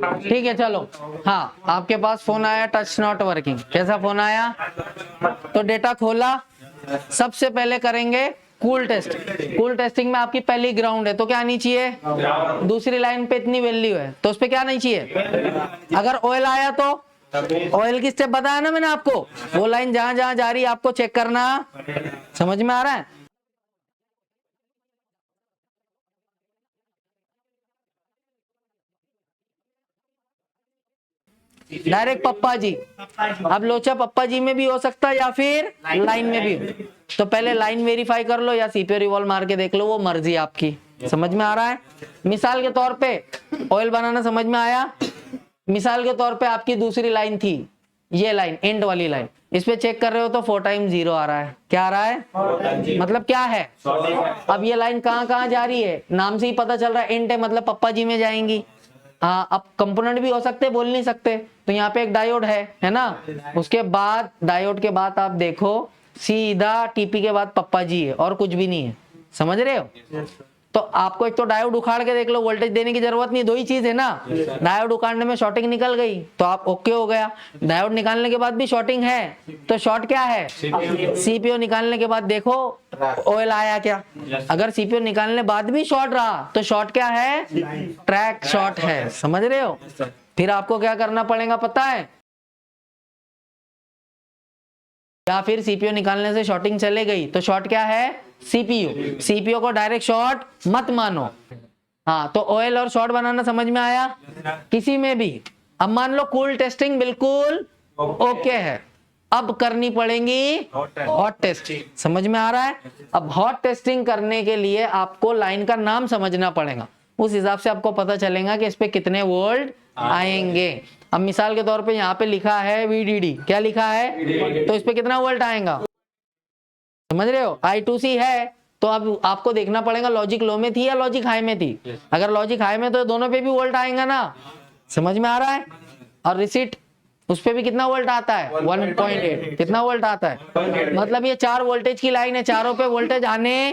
ठीक है चलो। हाँ, आपके पास फोन आया, टच नॉट वर्किंग। कैसा फोन आया? तो डेटा खोला, सबसे पहले करेंगे कूल टेस्ट। कूल टेस्टिंग में आपकी पहली ग्राउंड है तो क्या आनी चाहिए? दूसरी लाइन पे इतनी वैल्यू है तो उस पे क्या नहीं चाहिए? अगर ऑयल आया तो ऑयल की स्टेप बताया ना मैंने आपको, वो लाइन जहां जहां जा रही है आपको चेक करना। समझ में आ रहा है? डायरेक्ट पप्पा जी। अब लोचा पप्पा जी में भी हो सकता है या फिर लाइन में भी हो। तो पहले लाइन वेरीफाई कर लो या सीपीयू रिवॉल्व मार के देख लो, वो मर्जी आपकी। समझ में आ रहा है? मिसाल के तौर पे ऑयल बनाना समझ में आया। मिसाल के तौर पे आपकी दूसरी लाइन थी, ये लाइन एंड वाली लाइन, इस पे चेक कर रहे हो तो 4 टाइम्स 0 आ रहा है। क्या आ रहा है? मतलब क्या है? अब ये लाइन कहां कहां जा रही है? नाम से ही पता चल रहा है एंड है, मतलब पप्पा जी में जाएंगी। हाँ, अब कंपोनेंट भी हो सकते, बोल नहीं सकते। तो यहाँ पे एक डायोड है ना। उसके बाद डायोड के बाद आप देखो सीधा टीपी के बाद पप्पा जी है और कुछ भी नहीं है। समझ रहे हो? तो आपको एक तो डायोड उखाड़ के देख लो, वोल्टेज देने की जरूरत नहीं, दो ही चीज है ना। डायोड उखाड़ने में शॉर्टिंग निकल गई तो आप ओके हो गया। डायोड निकालने के बाद भी शॉर्टिंग है तो शॉर्ट क्या है? सीपीयू निकालने के बाद देखो ऑयल आया क्या। अगर सीपीयू निकालने बाद भी शॉर्ट रहा तो शॉर्ट क्या है? ट्रैक शॉर्ट है। समझ रहे हो? फिर आपको क्या करना पड़ेगा पता है? या फिर सीपीयू निकालने से शॉर्टिंग चले गई तो शॉर्ट क्या है? सीपीयू। सीपीयू को डायरेक्ट शॉर्ट मत मानो। हाँ, तो ऑयल और शॉर्ट बनाना समझ में आया? किसी में भी। अब मान लो कूल टेस्टिंग बिल्कुल ओके है, अब करनी पड़ेगी हॉट टेस्टिंग। समझ में आ रहा है? अब हॉट टेस्टिंग करने के लिए आपको लाइन का नाम समझना पड़ेगा, उस हिसाब से आपको पता चलेगा कि इस पे कितने वोल्ट आएंगे। अब मिसाल के तौर पे यहाँ पे लिखा है VDD, क्या लिखा है? तो इस पे कितना वोल्ट आएगा? समझ रहे हो? I2C है तो अब आपको देखना पड़ेगा लॉजिक लो में थी या लॉजिक हाई में थी। अगर लॉजिक हाई में तो दोनों पे भी वोल्ट आएगा ना। समझ में आ रहा है? और रिसीट उस पे भी कितना वोल्ट आता है? 1.8। कितना वोल्ट आता है? मतलब ये 4 वोल्टेज की लाइन है, चारों पे वोल्टेज आने।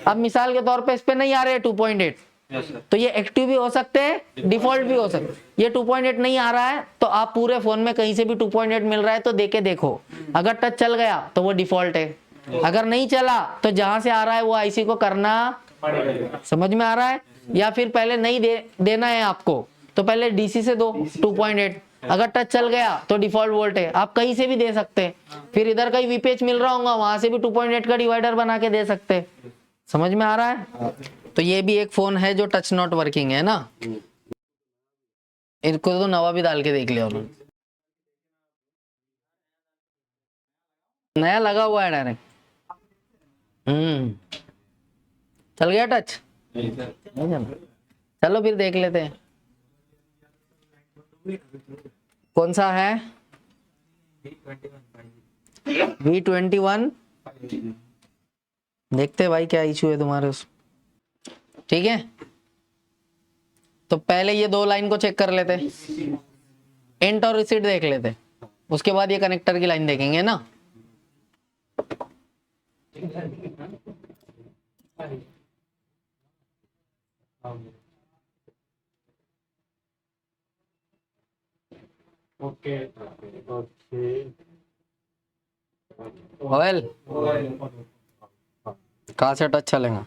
अब मिसाल के तौर पे इस पे नहीं आ रहे 2.8, तो ये एक्टिव भी हो सकते हैं, डिफॉल्ट भी हो सकते। ये 2.8 नहीं आ रहा है तो आप पूरे फोन में कहीं से भी 2.8 मिल रहा है तो देके देखो। अगर टच चल गया तो वो डिफॉल्ट है, अगर नहीं चला तो जहां से आ रहा है वो आईसी को करना। समझ में आ रहा है? या फिर पहले नहीं देना है आपको तो पहले डीसी से दो 2.8, अगर टच चल गया तो डिफॉल्ट वोल्ट है। आप कहीं से भी दे सकते हैं, फिर इधर कहीं वीपीएच मिल रहा होगा वहां से भी 2.8 का डिवाइडर बना के दे सकते हैं। समझ में आ रहा है? तो ये भी एक फोन है जो टच नॉट वर्किंग है ना। इनको तो नवा भी डाल के देख लिया उन्होंने, नया लगा हुआ है डायरेक्ट। चल गया टच? नहीं चल। चलो फिर देख लेते हैं कौन सा है। V21। देखते हैं भाई क्या इशू है तुम्हारे उस। ठीक है, तो पहले ये दो लाइन को चेक कर लेते, एंट और रिसीट देख लेते, उसके बाद ये कनेक्टर की लाइन देखेंगे ना। ऑयल कहाँ से टच चलेगा?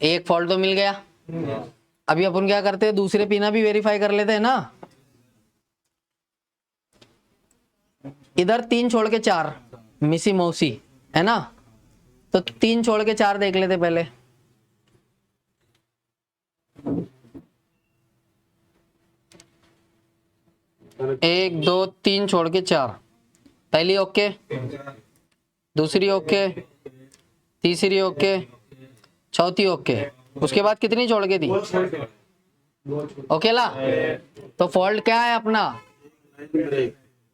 एक फॉल्ट तो मिल गया। अभी अपन क्या करते हैं, दूसरे पिना भी वेरीफाई कर लेते हैं ना। इधर 3 छोड़ के 4 मिसी मौसी है ना, तो 3 छोड़ के 4 देख लेते पहले। एक दो तीन छोड़ के 4, पहली ओके, दूसरी ओके, तीसरी ओके, चौथी ओके। उसके बाद कितनी छोड़ के थी? ओकेला। तो फॉल्ट क्या है अपना?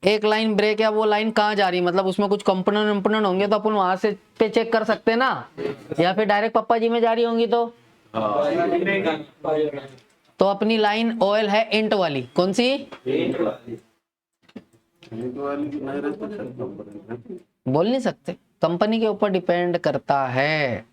एक लाइन ब्रेक है। वो लाइन कहाँ जा रही है, मतलब उसमें कुछ कंपोनेंट होंगे तो अपन वहां से पे चेक कर सकते हैं ना, या फिर डायरेक्ट पप्पा जी में जा रही होंगी तो अपनी लाइन ऑयल है इंट वाली। कौन सी? बोल नहीं सकते, कंपनी के ऊपर डिपेंड करता है।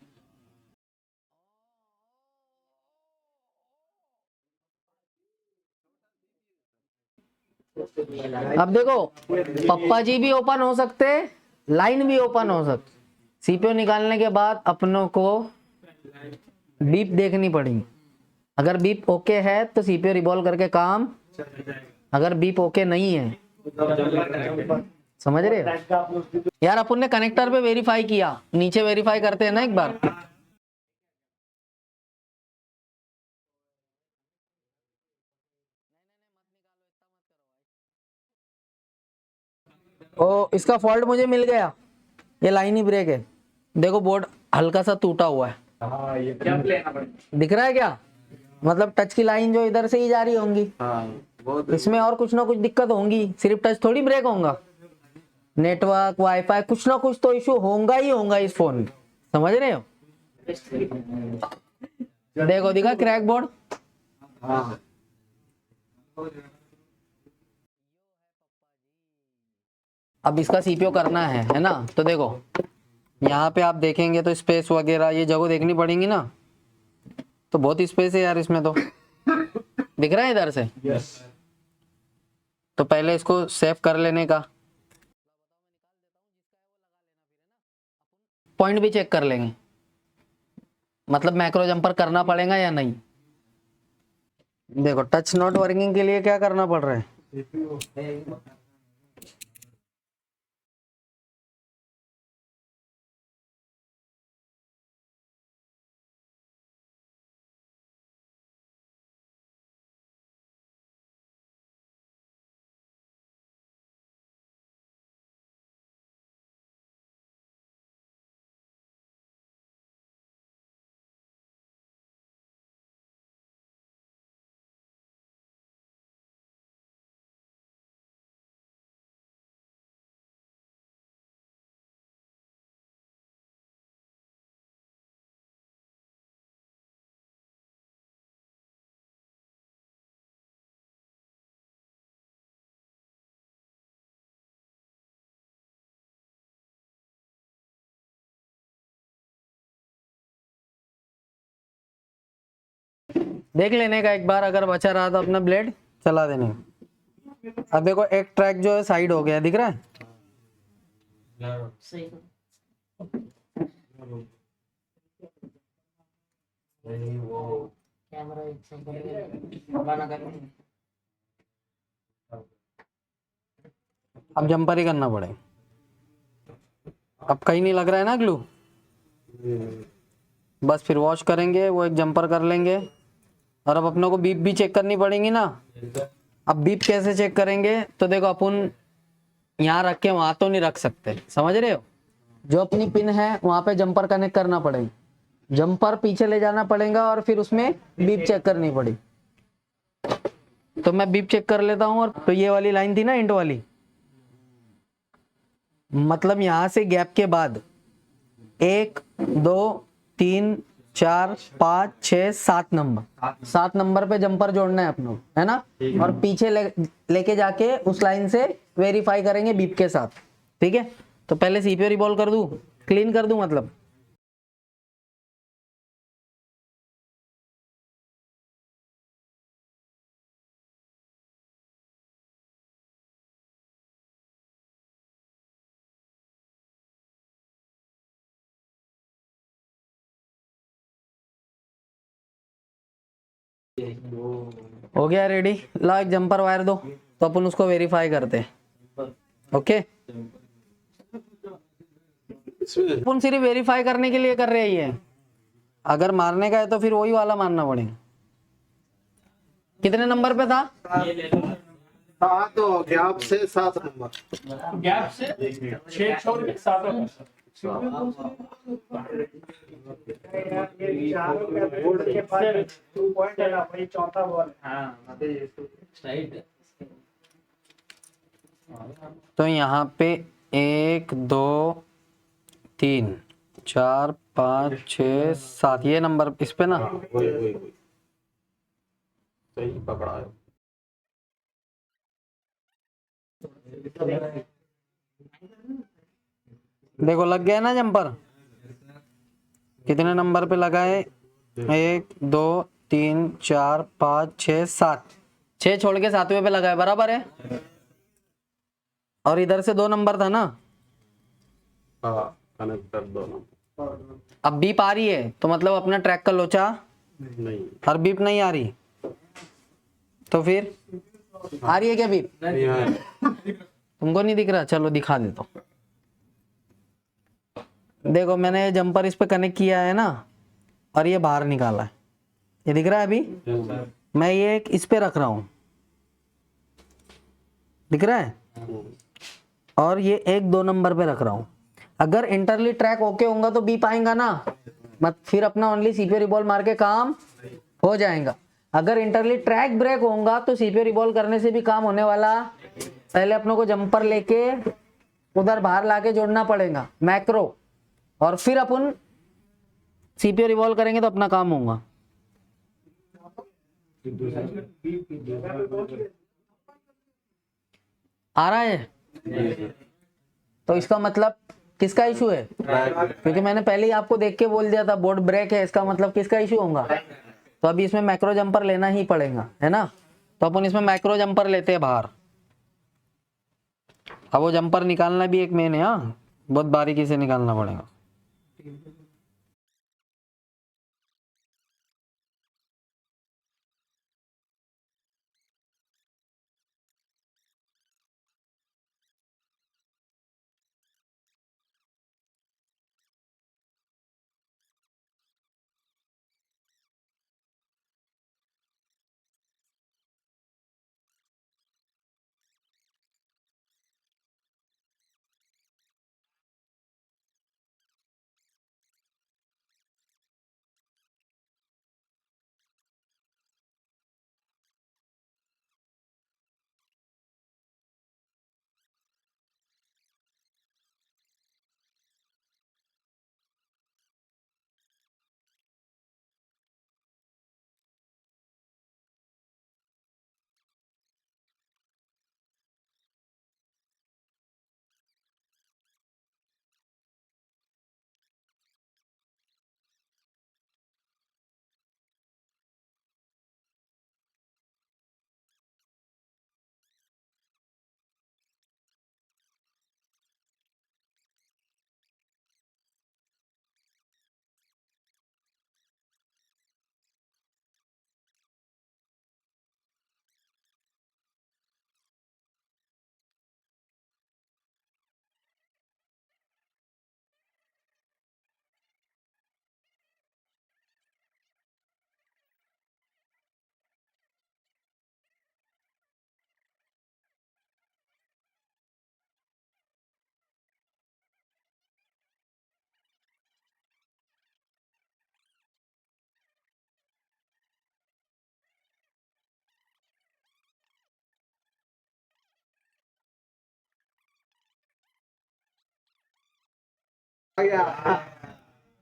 अब देखो पप्पा जी भी ओपन हो सकते, लाइन भी ओपन हो सकती। सीपीयू निकालने के बाद अपनों को बीप देखनी पड़ेगी। अगर बीप ओके है तो सीपीयू रिवॉल्व करके काम, अगर बीप ओके नहीं है, समझ रहे हो यार। अपन ने कनेक्टर पे वेरीफाई किया, नीचे वेरीफाई करते हैं ना एक बार। ओ इसका फॉल्ट मुझे मिल गया, ये लाइन ही ब्रेक है। देखो बोर्ड हल्का सा टूटा हुआ है, ये क्या लेना पड़ेगा? दिख रहा है क्या? मतलब टच की लाइन जो इधर से ही जा रही होंगी, इसमें और कुछ ना कुछ दिक्कत होंगी, सिर्फ टच थोड़ी ब्रेक होगा। नेटवर्क वाईफाई कुछ ना कुछ तो इशू होगा ही होगा इस फोन में, समझ रहे हो। देखो दिखा क्रैक बोर्ड। अब इसका सीपीयू करना है ना, तो देखो यहाँ पे आप देखेंगे तो स्पेस वगैरह ये जगह देखनी पड़ेगी ना, तो बहुत स्पेस है यार इसमें, तो दिख रहा है इधर से। तो पहले इसको सेव कर लेने का, पॉइंट भी चेक कर लेंगे, मतलब मैक्रो जंपर करना पड़ेगा या नहीं। देखो टच नॉट वर्किंग के लिए क्या करना पड़ रहा है, देख लेने का एक बार, अगर बचा रहा तो अपना ब्लेड चला देने का। अब देखो एक ट्रैक जो है साइड हो गया, दिख रहा है। अब जंपर ही करना पड़ेगा, अब कहीं नहीं लग रहा है ना ग्लू, बस फिर वॉश करेंगे, वो एक जंपर कर लेंगे। और अब अपनों को बीप भी चेक करनी पड़ेगी ना। अब बीप कैसे चेक करेंगे, तो देखो अपन यहाँ रख के वहां तो नहीं रख सकते, समझ रहे हो। जो अपनी पिन है वहां पे जंपर कनेक्ट करना पड़ेगा, जंपर पीछे ले जाना पड़ेगा और फिर उसमें बीप चेक करनी पड़ेगी। तो मैं बीप चेक कर लेता हूँ। और तो ये वाली लाइन थी ना इंट वाली, मतलब यहां से गैप के बाद 1 2 3 4 5 6 7 नंबर, 7 नंबर पे जंपर जोड़ना है अपनों, है ना। और पीछे लेके जाके उस लाइन से वेरीफाई करेंगे बीप के साथ, ठीक है। तो पहले सीपीयू रिवॉल्व कर दूं, क्लीन कर दूं मतलब। हो गया रेडी, ला एक जंपर वायर दो तो अपन उसको वेरीफाई करते हैं। ओके अपन सिर्फ वेरीफाई करने के लिए कर रहे हैं ये, अगर मारने का है तो फिर वही वाला मारना पड़ेगा। कितने नंबर पे था? 7 गैप से 7 नंबर, गैप से 6 छोड़ के 7 नंबर। चौथा बॉल। तो यहाँ पे 1 2 3 4 5 6 7 ये नंबर इस पे ना, वही सही पकड़ा है। देखो लग गया ना जंपर। कितने नंबर पे लगा है? 1 2 3 4 5 6 7, 6 छोड़ के 7वें पे लगाए, बराबर है। और इधर से 2 नंबर था ना, हाँ कनेक्टर दोनों अब बीप आ रही है तो मतलब अपना ट्रैक का लोचा, नहीं और बीप नहीं आ रही तो फिर आ रही है क्या बीप? नहीं है। तुमको नहीं दिख रहा? चलो दिखा देता हूं। देखो मैंने जंपर इस पे कनेक्ट किया है ना, और ये बाहर निकाला है, ये दिख रहा है अभी। मैं ये इस पे रख रहा हूं, दिख रहा है, और ये 1-2 नंबर पे रख रहा हूं। अगर इंटरली ट्रैक ओके होगा तो बीप आएगा ना, मत फिर अपना ओनली सीपीयू रिबॉल मार के काम हो जाएगा। अगर इंटरली ट्रैक ब्रेक होगा तो सीपीयू रिबॉल करने से भी काम होने वाला, पहले अपनों को जंपर लेके उधर बाहर लाके जोड़ना पड़ेगा मैक्रो, और फिर अपन सीपीयू रिवॉल्व करेंगे तो अपना काम होगा। आ रहा है? तो इसका मतलब किसका इशू है? क्योंकि मैंने पहले ही आपको देख के बोल दिया था बोर्ड ब्रेक है, इसका मतलब किसका इशू होगा? तो अभी इसमें मैक्रो जंपर लेना ही पड़ेगा, है ना। तो अपन इसमें मैक्रो जंपर लेते हैं बाहर। अब वो जंपर निकालना भी एक मेन है, हाँ बहुत बारीकी से निकालना पड़ेगा।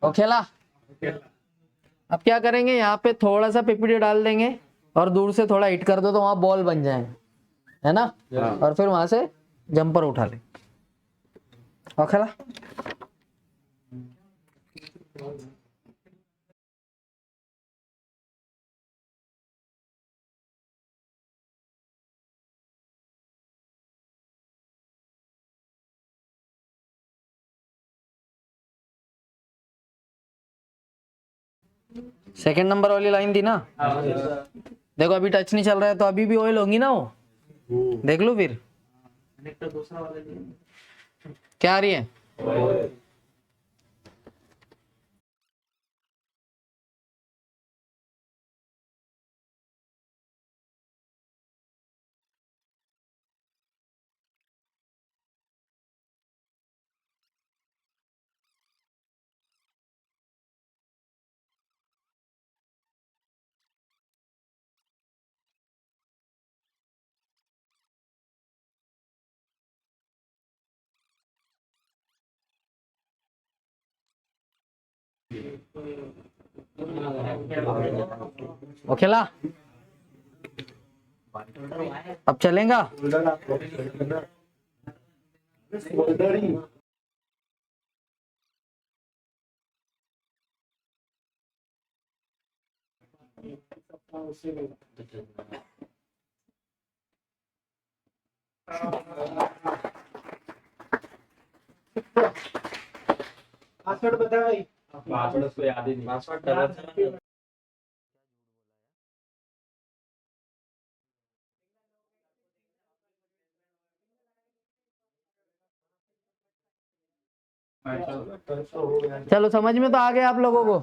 ओकेला, अब क्या करेंगे, यहाँ पे थोड़ा सा पीपीडी डाल देंगे और दूर से थोड़ा हिट कर दो तो वहां बॉल बन जाएंगे, है ना। और फिर वहां से जंपर उठा ले। ओकेला, सेकंड नंबर वाली लाइन थी ना। देखो अभी टच नहीं चल रहा है तो अभी भी ऑयल होंगी ना वो, देख लो फिर क्या आ रही है। ओकेला, अब चलेगा। पासवर्ड बता भाई। पासवर्ड उसको याद ही नहीं। पासवर्ड डबल 7 चलो समझ में तो आ गया आप लोगों को।